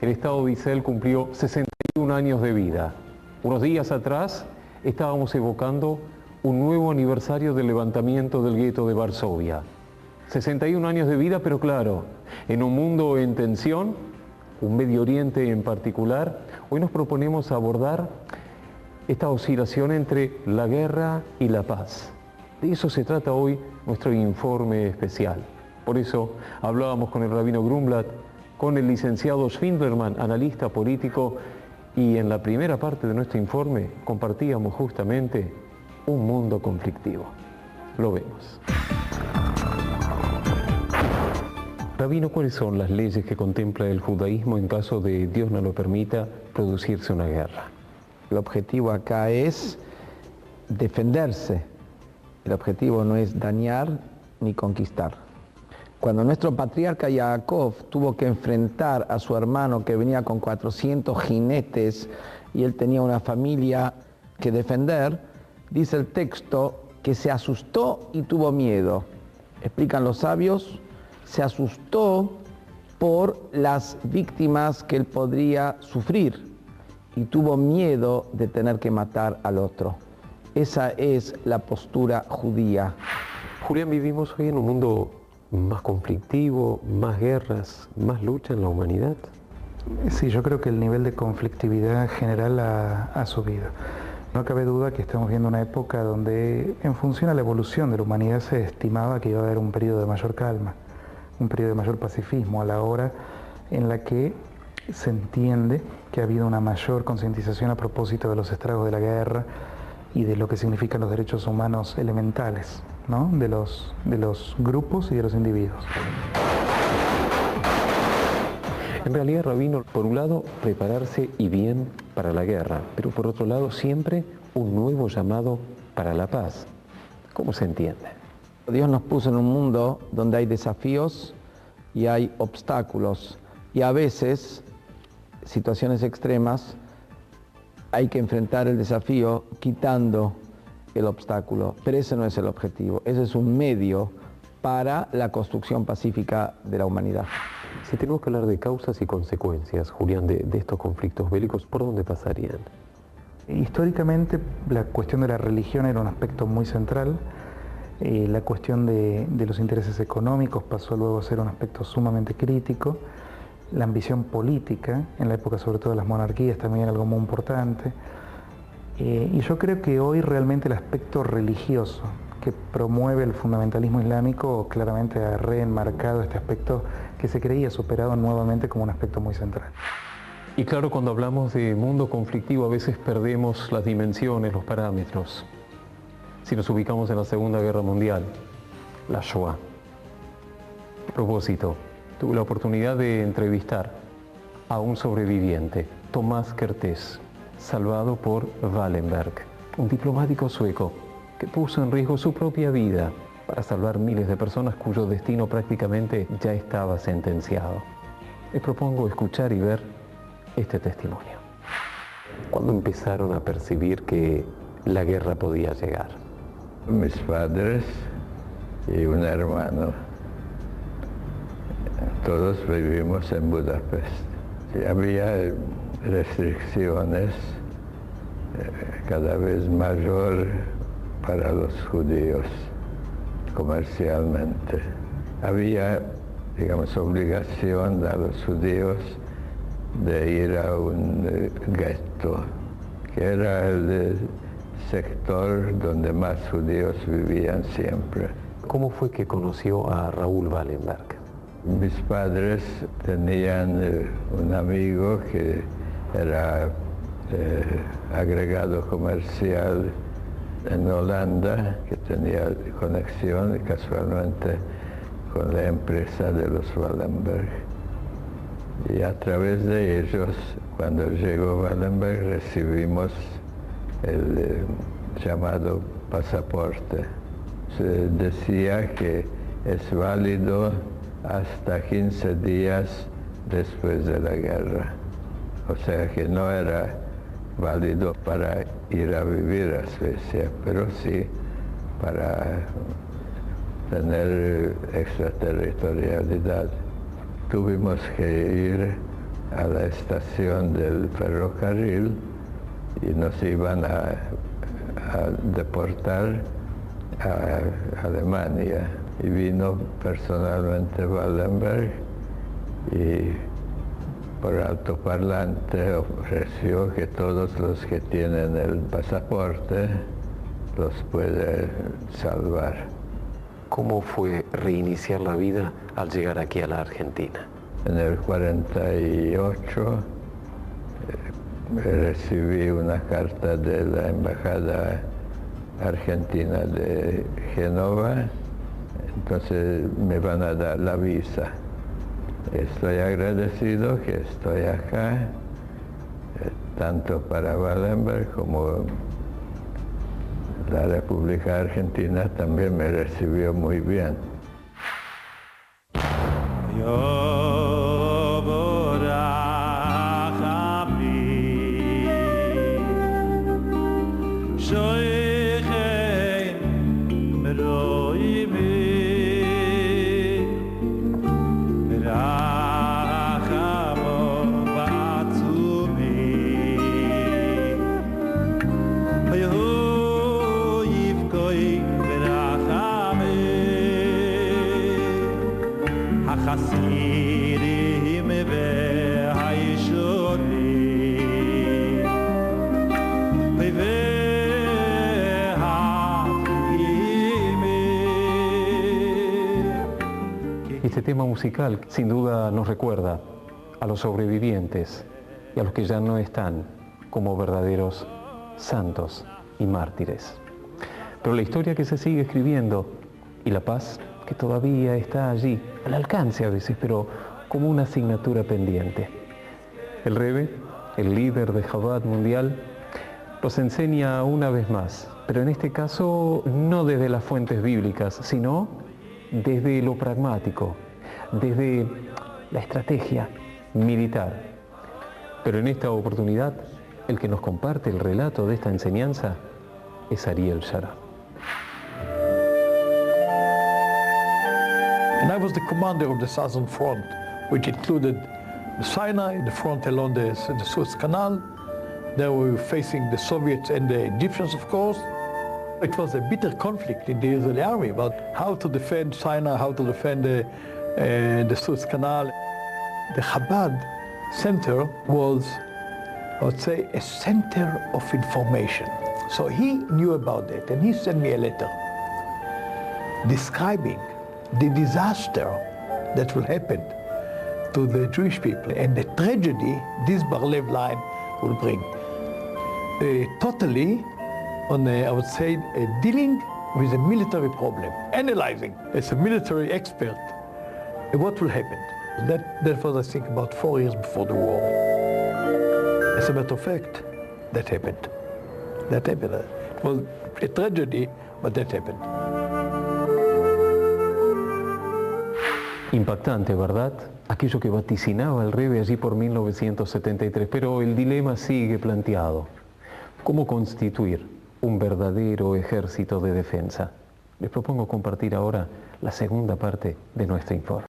el Estado de Israel cumplió 61 años de vida. Unos días atrás estábamos evocando un nuevo aniversario del levantamiento del gueto de Varsovia. 61 años de vida, pero claro, en un mundo en tensión, un Medio Oriente en particular, hoy nos proponemos abordar esta oscilación entre la guerra y la paz. De eso se trata hoy nuestro informe especial. Por eso hablábamos con el rabino Grumblat, con el licenciado Schwinderman, analista político, y en la primera parte de nuestro informe compartíamos justamente un mundo conflictivo. Lo vemos. Rabino, ¿cuáles son las leyes que contempla el judaísmo en caso de, Dios no lo permita, producirse una guerra? El objetivo acá es defenderse. El objetivo no es dañar ni conquistar. Cuando nuestro patriarca Jacob tuvo que enfrentar a su hermano que venía con 400 jinetes y él tenía una familia que defender, dice el texto que se asustó y tuvo miedo. Explican los sabios, se asustó por las víctimas que él podría sufrir y tuvo miedo de tener que matar al otro. Esa es la postura judía. Julián, vivimos hoy en un mundo más conflictivo, más guerras, más lucha en la humanidad. Sí, yo creo que el nivel de conflictividad general ha subido. No cabe duda que estamos viendo una época donde, en función a la evolución de la humanidad, se estimaba que iba a haber un periodo de mayor calma, un periodo de mayor pacifismo, a la hora en la que se entiende que ha habido una mayor concientización a propósito de los estragos de la guerra y de lo que significan los derechos humanos elementales, ¿no? de los grupos y de los individuos. En realidad, rabino, por un lado, prepararse y bien para la guerra, pero por otro lado, siempre un nuevo llamado para la paz. ¿Cómo se entiende? Dios nos puso en un mundo donde hay desafíos y hay obstáculos, y a veces, situaciones extremas, hay que enfrentar el desafío quitando el obstáculo, pero ese no es el objetivo, ese es un medio para la construcción pacífica de la humanidad. Si tenemos que hablar de causas y consecuencias, Julián, de estos conflictos bélicos, ¿por dónde pasarían? Históricamente, la cuestión de la religión era un aspecto muy central. La cuestión de los intereses económicos pasó luego a ser un aspecto sumamente crítico. La ambición política, en la época sobre todo de las monarquías, también era algo muy importante. Y yo creo que hoy realmente el aspecto religioso que promueve el fundamentalismo islámico claramente ha reenmarcado este aspecto que se creía superado nuevamente como un aspecto muy central. Y claro, cuando hablamos de mundo conflictivo a veces perdemos las dimensiones, los parámetros. Si nos ubicamos en la Segunda Guerra Mundial, la Shoah. A propósito, tuve la oportunidad de entrevistar a un sobreviviente, Tomás Kertész, salvado por Wallenberg, un diplomático sueco que puso en riesgo su propia vida para salvar miles de personas cuyo destino prácticamente ya estaba sentenciado. Les propongo escuchar y ver este testimonio. ¿Cuándo empezaron a percibir que la guerra podía llegar? Mis padres y un hermano. Todos vivimos en Budapest. Había restricciones cada vez mayor para los judíos comercialmente. Había, digamos, obligación a los judíos de ir a un gueto, que era el sector donde más judíos vivían siempre. ¿Cómo fue que conoció a Raúl Wallenberg? Mis padres tenían un amigo que era agregado comercial en Holanda, que tenía conexión casualmente con la empresa de los Wallenberg. Y a través de ellos, cuando llegó Wallenberg, recibimos el llamado pasaporte. Se decía que es válido hasta 15 días después de la guerra. O sea que no era válido para ir a vivir a Suecia, pero sí para tener extraterritorialidad. Tuvimos que ir a la estación del ferrocarril y nos iban a deportar a Alemania. Y vino personalmente Wallenberg y por altoparlante ofreció que todos los que tienen el pasaporte los puede salvar. ¿Cómo fue reiniciar la vida al llegar aquí a la Argentina? En el 48 recibí una carta de la Embajada Argentina de Génova, entonces me van a dar la visa. Estoy agradecido que estoy acá, tanto para Wallenberg como la República Argentina también me recibió muy bien. Este tema musical sin duda nos recuerda a los sobrevivientes y a los que ya no están como verdaderos santos y mártires. Pero la historia que se sigue escribiendo y la paz que todavía está allí, al alcance a veces, pero como una asignatura pendiente. El Rebbe, el líder de Chabad mundial, nos enseña una vez más, pero en este caso no desde las fuentes bíblicas, sino desde lo pragmático, desde la estrategia militar. Pero en esta oportunidad, el que nos comparte el relato de esta enseñanza es Ariel Sharon. And I was the commander of the Southern Front, which included the Sinai, the front along the Suez Canal. There we were facing the Soviets and the Egyptians, of course. It was a bitter conflict in the Israeli army about how to defend Sinai, how to defend the Suez Canal. The Chabad center was, I would say, a center of information. So he knew about that, and he sent me a letter describing the disaster that will happen to the Jewish people and the tragedy this Bar-Lev line will bring. Totally on, I would say, dealing with a military problem, analyzing as a military expert what will happen. That was, I think, about 4 years before the war. As a matter of fact, that happened. That happened. It was a tragedy, but that happened. Impactante, ¿verdad? Aquello que vaticinaba el Rebbe allí por 1973, pero el dilema sigue planteado. ¿Cómo constituir un verdadero ejército de defensa? Les propongo compartir ahora la segunda parte de nuestro informe.